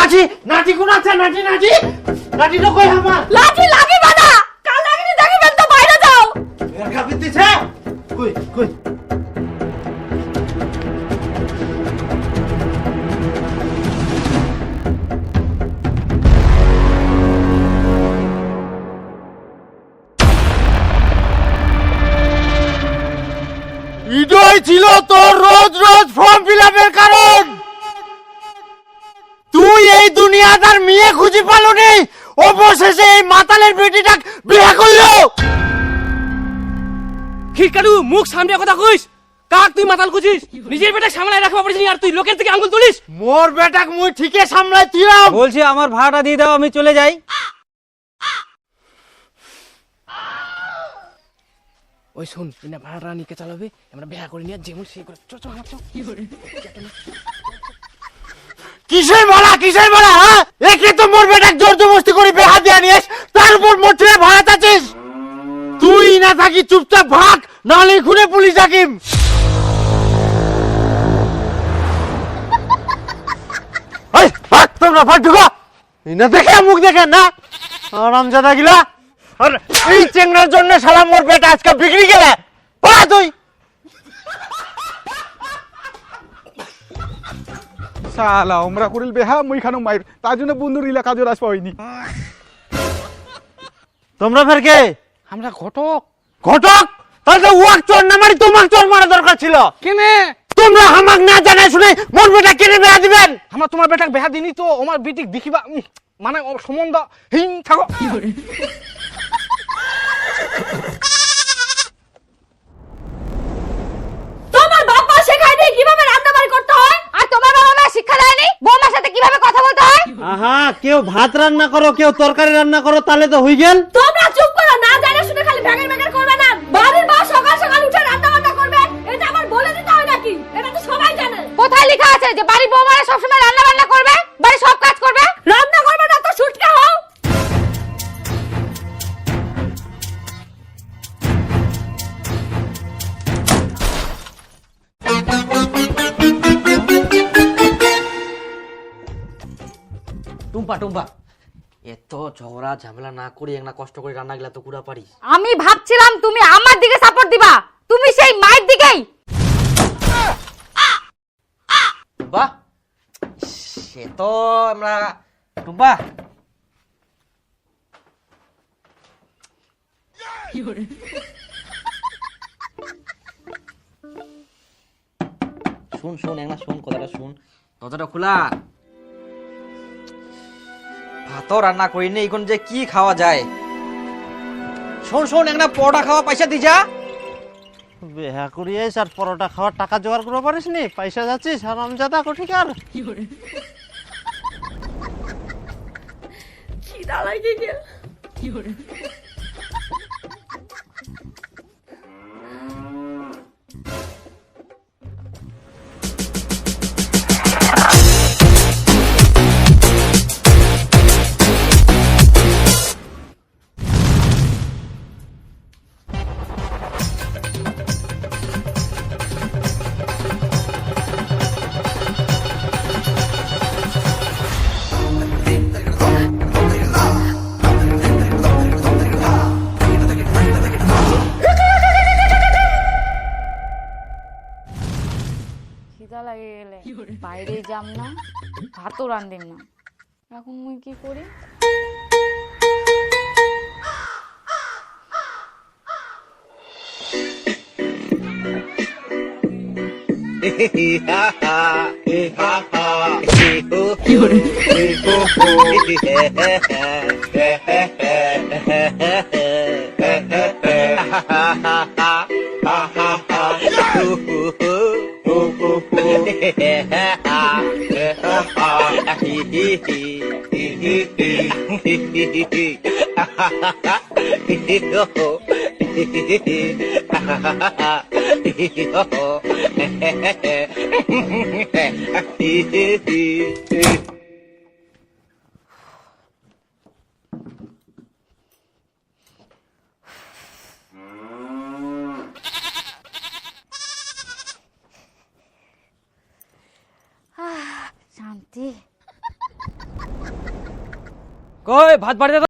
নাটি নাটি কোন আছে? নাটি নাটি নাটি তো কই আমার? লাঠি লাগিবা না, কাল লাগিনি দেখিবেন তো বাইরে যাও। এর কাপি দিছে কই কই? এটাই ছিল তোর রোজ রোজ ফর্ম ফিলাপের কারণ। তুই এই দুনিয়াদার মেয়ে খুঁজে পালনি, অবশেষে এই মাতালের বেটিটা বিয়ে করলো। খিরকারু মুখ সামনে কথা কইস। কাক তুই মাতাল খুঁজিস, নিজের বেটা সামলায় রাখবা পারিস আর তুই লোকের থেকে আঙ্গুল তুলিস। মোর বেটাক মুই ঠিকই সামলাই দিলাম। বলছি আমার ভাড়াটা দিয়ে দাও, আমি চলে যাই। ওই শুন, না ভাড়াটা নিকে চালাবে, আমরা বিয়া করে নিয়ে যেমন সেই করে চল চল আমার চল। কি করে কিসের বলা কিসের বলা? হ্যাঁ, একে তো মোর বেটাক জোর জবরদস্তি করে বিয়া দিয়ে নিস, তার উপর মোর ছেলে ভাড়া চাচ্ছিস। তুই না থাকি চুপচাপ ভাগ, নাহলে খুনে পুলিশ ডাকিম। এই ভাগ, তোমরা ভাগ ঢুকো। না দেখে মুখ দেখেন না আরামজাদা গিলা। আর এই চেংড়ার জন্য শালা মোর বেটা আজকে বিক্রি গেলে পড়া তুই। শালা ওমরা করিল বেহা মুই খানো মাইর, তার জন্য বন্ধুর এলাকা জোর আস পাইনি। তোমরা ফের কে? আমরা ঘটক। ঘটক? তাহলে ওয়াক চোর না মারি তোমাক চোর মারা দরকার ছিল। কেনে তোমরা আমাক না জানাই শুনে মোর বেটা কেনে বেয়া দিবেন? আমরা তোমার বেটাক বেহা দিনি তো আমার বিটিক দেখিবা মানে সম্বন্ধ হিং থাকো। তোমার বাবা শেখায় দেয় কিভাবে রান্না বাড়ি করতে হয়, আর তোমার বাবা মা শিক্ষা দেয়নি বৌমার সাথে কিভাবে কথা বলতে হয়। আহা, কেউ ভাত রান্না করো, কেউ তরকারি রান্না করো, তাহলে তো হই গেল। তোমরা চুপ করো, না জানে শুনে খালি ভ্যাগের ভ্যাগের করবে না। বাড়ির বউ সকাল সকাল উঠে রান্না বান্না করবে, এটা আমার বলে দিতে হয় নাকি? এটা তো সবাই জানে। কোথায় লেখা আছে যে বাড়ির বউমারা সবসময় রান্না বান্না করবে, বাড়ির সব কাজ করবে? রান্না করবে না তো ছুটকে হও। টুম্পা টুম্পা এত ঝগড়া ঝামেলা না করি একটা কষ্ট করে রান্না গেলা তো কুড়া পারিস। আমি ভাবছিলাম তুমি আমার দিকে সাপোর্ট দিবা, তুমি সেই মায়ের দিকেই। বাহ, সে তো আমরা টুম্পা শুন শুন একটা শুন কথাটা শুন, দরজাটা খোলা। ভাতও রান্না করিনি, এখন যে কি খাওয়া যায়। শোন শোন একটা পরোটা খাওয়া পয়সা দি যা। বেহা করিয়েছ আর পরোটা খাওয়ার টাকা জোগাড় করে পারিস নি, পয়সা যাচ্ছিস আরামজাদা কোঠিকার। খিদা লাগে গেল। খিদা লাগে গেলে বাইরে যাম না, ভাতও রান্ধিম না। এখন মুই কি করি? শান্তি। কই ভাত বাড়ি দে তো।